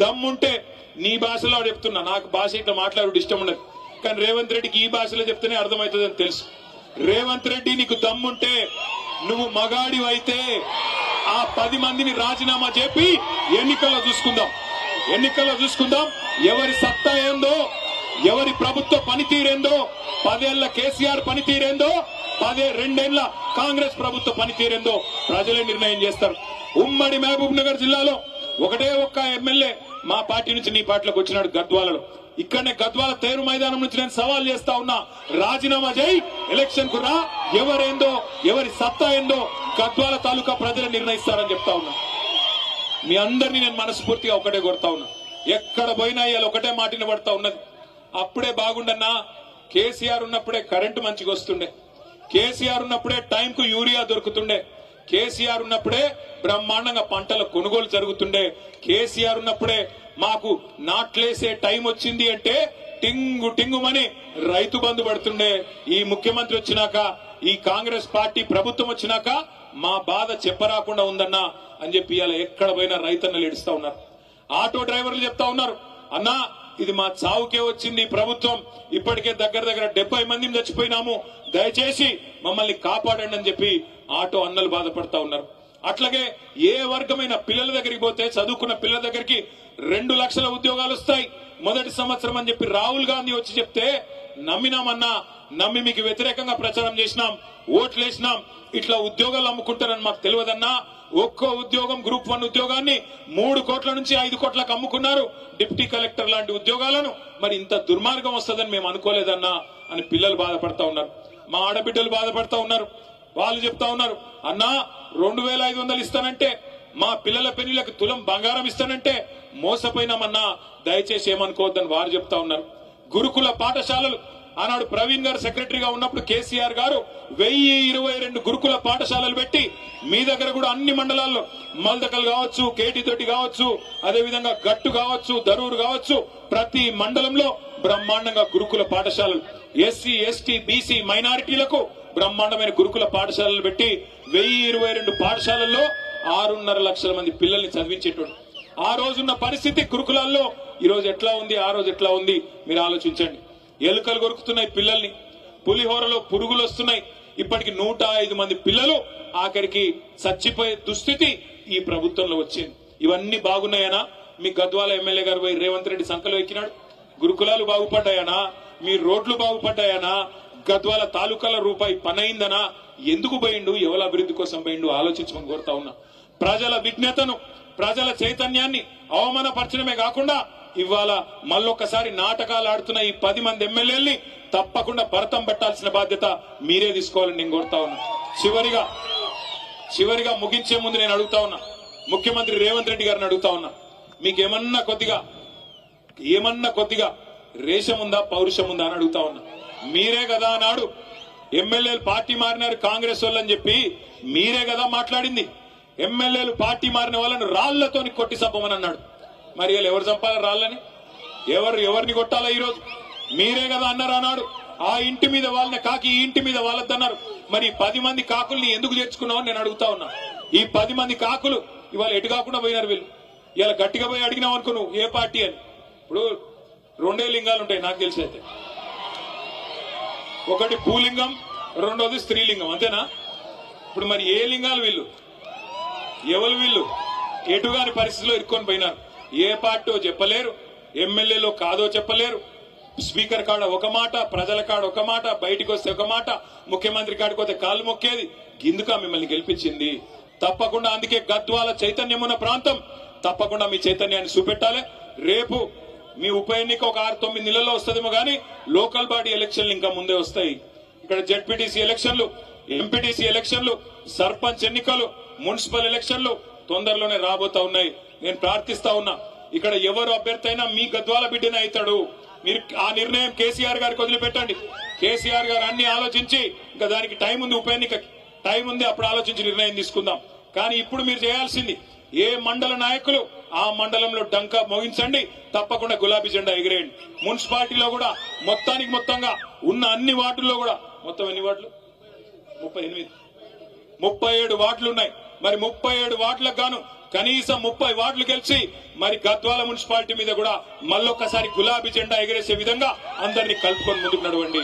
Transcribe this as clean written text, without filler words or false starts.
దమ్ముంటే నీ భాషలో చెప్తున్నా, నాకు భాష ఇట్లా మాట్లాడు ఇష్టం ఉండదు, కానీ రేవంత్ రెడ్డికి ఈ భాషలో చెప్తేనే అర్థమవుతుందని తెలుసు. రేవంత్ రెడ్డి నీకు దమ్ముంటే నువ్వు మగాడివైతే ఆ 10 మందిని రాజీనామా చెప్పి ఎన్నికల్లో చూసుకుందాం ఎవరి సత్తా ఏందో, ఎవరి ప్రభుత్వ పనితీరేందో, 10 ఏళ్ల కేసీఆర్ పనితీరేందో, 2 ఏళ్ల కాంగ్రెస్ ప్రభుత్వ పనితీరేందో ప్రజలే నిర్ణయం చేస్తారు. ఉమ్మడి మహబూబ్ నగర్ జిల్లాలో ఒకటే ఒక్క ఎమ్మెల్యే మా పార్టీ నుంచి నీ పార్టీలోకి వచ్చినాడు గద్వాలలో. ఇక్కడనే గద్వాల తేరు మైదానం నుంచి నేను సవాల్ చేస్తా ఉన్నా, రాజీనామా చేయి, ఎలక్షన్ కు రా, ఎవరేందో ఎవరి సత్తా ఏందో గద్వాల తాలూకా ప్రజలు నిర్ణయిస్తారని చెప్తా ఉన్నా. మీ అందరినీ నేను మనస్ఫూర్తిగా ఒకటే కొడతా ఉన్నా, ఎక్కడ పోయినా ఇవాళ ఒకటే మాటిన పడతా ఉన్నది. అప్పుడే బాగుండన్నా, కేసీఆర్ ఉన్నప్పుడే కరెంటు మంచిగా వస్తుండే, కేసీఆర్ ఉన్నప్పుడే టైంకు యూరియా దొరుకుతుండే, కేసీఆర్ ఉన్నప్పుడే బ్రహ్మాండంగా పంటల కొనుగోలు జరుగుతుండే, కేసీఆర్ ఉన్నప్పుడే మాకు నాట్లేసే టైం వచ్చింది అంటే టింగుమని రైతు బంధు పడుతుండే. ఈ ముఖ్యమంత్రి వచ్చినాక, ఈ కాంగ్రెస్ పార్టీ ప్రభుత్వం వచ్చినాక మా బాధ చెప్పరాకుండా ఉందన్నా అని చెప్పి ఇలా ఎక్కడ పోయినా రైతన్నలు ఏడుస్తా ఉన్నారు. ఆటో డ్రైవర్లు చెప్తా ఉన్నారు, అన్నా ఇది మా చావుకే వచ్చింది ప్రభుత్వం, ఇప్పటికే దగ్గర 70 మందిని చచ్చిపోయినాము, దయచేసి మమ్మల్ని కాపాడండి అని చెప్పి ఆటో అన్నలు బాధపడతా ఉన్నారు. అట్లాగే ఏ వర్గమైన పిల్లల దగ్గరికి పోతే, చదువుకున్న పిల్లల దగ్గరికి 2 లక్షల ఉద్యోగాలు వస్తాయి మొదటి సంవత్సరం అని చెప్పి రాహుల్ గాంధీ వచ్చి చెప్తే నమ్మినామన్నా, నమ్మి మీకు వ్యతిరేకంగా ప్రచారం చేసినాం, ఓట్లేసినాం, ఇట్లా ఉద్యోగాలు అమ్ముకుంటారని మాకు తెలియదన్నా. ఒక్కో ఉద్యోగం గ్రూప్ 1 ఉద్యోగాన్ని 3 కోట్ల నుంచి 5 కోట్లకు అమ్ముకున్నారు, డిప్యూటీ కలెక్టర్ లాంటి ఉద్యోగాలను. మరి ఇంత దుర్మార్గం వస్తుందని మేము అనుకోలేదన్నా అని పిల్లలు బాధపడతా ఉన్నారు, మా ఆడబిడ్డలు బాధపడతా ఉన్నారు. వాళ్ళు చెప్తా ఉన్నారు, అన్నా 2500 ఇస్తానంటే, మా పిల్లల పెళ్లిలకు తులం బంగారం ఇస్తానంటే మోసపోయినామన్నా, దయచేసి ఏమనుకోవద్దని వారు చెప్తా ఉన్నారు. గురుకుల పాఠశాలలు ఆనాడు ప్రవీణ్ గారు సెక్రటరీగా ఉన్నప్పుడు కేసీఆర్ గారు 1022 గురుకుల పాఠశాలలు పెట్టి, మీ దగ్గర కూడా అన్ని మండలాల్లో మల్దకల్ కావచ్చు, కేటీతోటి కావచ్చు, అదేవిధంగా గట్టు కావచ్చు, దరూరు కావచ్చు, ప్రతి మండలంలో బ్రహ్మాండంగా గురుకుల పాఠశాలలు, ఎస్సీ ఎస్టీ బీసీ మైనారిటీలకు బ్రహ్మాండమైన గురుకుల పాఠశాలలు పెట్టి 1022 పాఠశాలల్లో 6.5 లక్షల మంది పిల్లల్ని చదివించేటోడు. ఆ రోజున్న పరిస్థితి గురుకులాల్లో ఈ రోజు ఎట్లా ఉంది, ఆ రోజు ఎట్లా ఉంది మీరు ఆలోచించండి. ఎలుకలు కొరుకుతున్నాయి పిల్లల్ని, పులిహోరలో పురుగులు వస్తున్నాయి. ఇప్పటికి 105 మంది పిల్లలు ఆఖరికి చచ్చిపోయే దుస్థితి ఈ ప్రభుత్వంలో వచ్చింది. ఇవన్నీ బాగున్నాయనా? మీ గద్వాల ఎమ్మెల్యే గారు పోయి రేవంత్ రెడ్డి సంకలో ఎక్కినాడు. గురుకులాలు బాగుపడ్డాయనా? మీ రోడ్లు బాగుపడ్డాయనా? గద్వాల తాలూకాల రూపాయి పనైందనా? ఎందుకు పోయిండు, ఎవరి అభివృద్ధి కోసం పోయిండు ఆలోచించమని కోరుతా ఉన్నా. ప్రజల విజ్ఞతను, ప్రజల చైతన్యాన్ని అవమానపరచడమే కాకుండా ఇవాళ మళ్ళొక్కసారి నాటకాలు ఆడుతున్న ఈ 10 మంది ఎమ్మెల్యేల్ని తప్పకుండా భరతం పెట్టాల్సిన బాధ్యత మీరే తీసుకోవాలని నేను కోరుతా ఉన్నా. చివరిగా ముగించే ముందు నేను అడుగుతా ఉన్నా, ముఖ్యమంత్రి రేవంత్ రెడ్డి గారిని అడుగుతా ఉన్నా, మీకేమన్నా కొద్దిగా రేషం ఉందా, పౌరుషం ఉందా అని అడుగుతా ఉన్నా. మీరే కదా అన్నాడు ఎమ్మెల్యేలు పార్టీ మారినారు కాంగ్రెస్ వాళ్ళని చెప్పి, మీరే కదా మాట్లాడింది. ఎమ్మెల్యేలు పార్టీ మారిన వాళ్ళని రాళ్లతోని కొట్టి చంపమని అన్నాడు. మరి వీళ్ళు ఎవరు చంపాలా రాళ్ళని? ఎవరిని కొట్టాలా? ఈరోజు మీరే కదా అన్నారు అన్నాడు. ఆ ఇంటి మీద వాళ్ళని కాకి, ఈ ఇంటి మీద వాళ్ళద్దన్నారు. మరి 10 మంది కాకుల్ని ఎందుకు చేర్చుకున్నావని నేను అడుగుతా ఉన్నా. ఈ 10 మంది కాకులు ఇవాళ ఎటు కాకుండా పోయినారు వీళ్ళు. ఇలా గట్టిగా పోయి అడిగినావు అనుకో నువ్వు ఏ పార్టీ అని. ఇప్పుడు 2 లింగాలు ఉంటాయి నాకు తెలిసి అయితే, ఒకటి భూలింగం, రెండోది స్త్రీలింగం, అంతేనా? ఇప్పుడు మరి ఏ లింగాలు వీళ్ళు, ఎవరు వీళ్ళు? ఎటుగాని పరిస్థితిలో ఇరుక్కొని పోయినారు. ఏ పార్టీ చెప్పలేరు, ఎమ్మెల్యేలో కాదో చెప్పలేరు. స్పీకర్ కాడ ఒక మాట, ప్రజల కాడ ఒక మాట, బయటికి వస్తే ఒక మాట, ముఖ్యమంత్రి కాడికి వస్తే కాళ్ళు మొక్కేది. గిందుక మిమ్మల్ని గెలిపించింది. తప్పకుండా అందుకే గద్వాల చైతన్యం ఉన్న ప్రాంతం, తప్పకుండా మీ చైతన్యాన్ని చూపెట్టాలి. రేపు మీ ఉప ఎన్నిక ఒక 6-9 నెలల్లో వస్తుందేమో గానీ లోకల్ బాడీ ఎలక్షన్లు ఇంకా ముందే వస్తాయి. ఇక్కడ జెడ్పీటీసీ ఎలక్షన్లు, ఎంపీటీసీ ఎలక్షన్లు, సర్పంచ్ ఎన్నికలు, మున్సిపల్ ఎలక్షన్లు తొందరలోనే రాబోతా ఉన్నాయి. నేను ప్రార్థిస్తా ఉన్నా, ఇక్కడ ఎవరు అభ్యర్థి అయినా మీ గద్వాల బిడ్డనే అవుతాడు. మీరు ఆ నిర్ణయం కేసీఆర్ గారికి వదిలిపెట్టండి. కేసీఆర్ గారు అన్ని ఆలోచించి, ఇంకా దానికి టైం ఉంది, ఉప ఎన్నిక టైం ఉంది, అప్పుడు ఆలోచించి నిర్ణయం తీసుకుందాం. కానీ ఇప్పుడు మీరు చేయాల్సింది, ఏ మండల నాయకులు ఆ మండలంలో డంకా మోగించండి, తప్పకుండా గులాబీ జెండా ఎగిరేయండి. మున్సిపాలిటీలో కూడా మొత్తంగా ఉన్న అన్ని వార్డుల్లో కూడా, మొత్తం ఎన్ని వార్డులు? 37 వార్డులు ఉన్నాయి. మరి 37 వార్డులకు గాను కనీసం 30 వార్డులు గెలిచి మరి గద్వాల మున్సిపాలిటీ మీద కూడా మళ్ళొక్కసారి గులాబీ జెండా ఎగరేసే విధంగా అందరినీ కలుపుకొని ముందుకు నడవండి.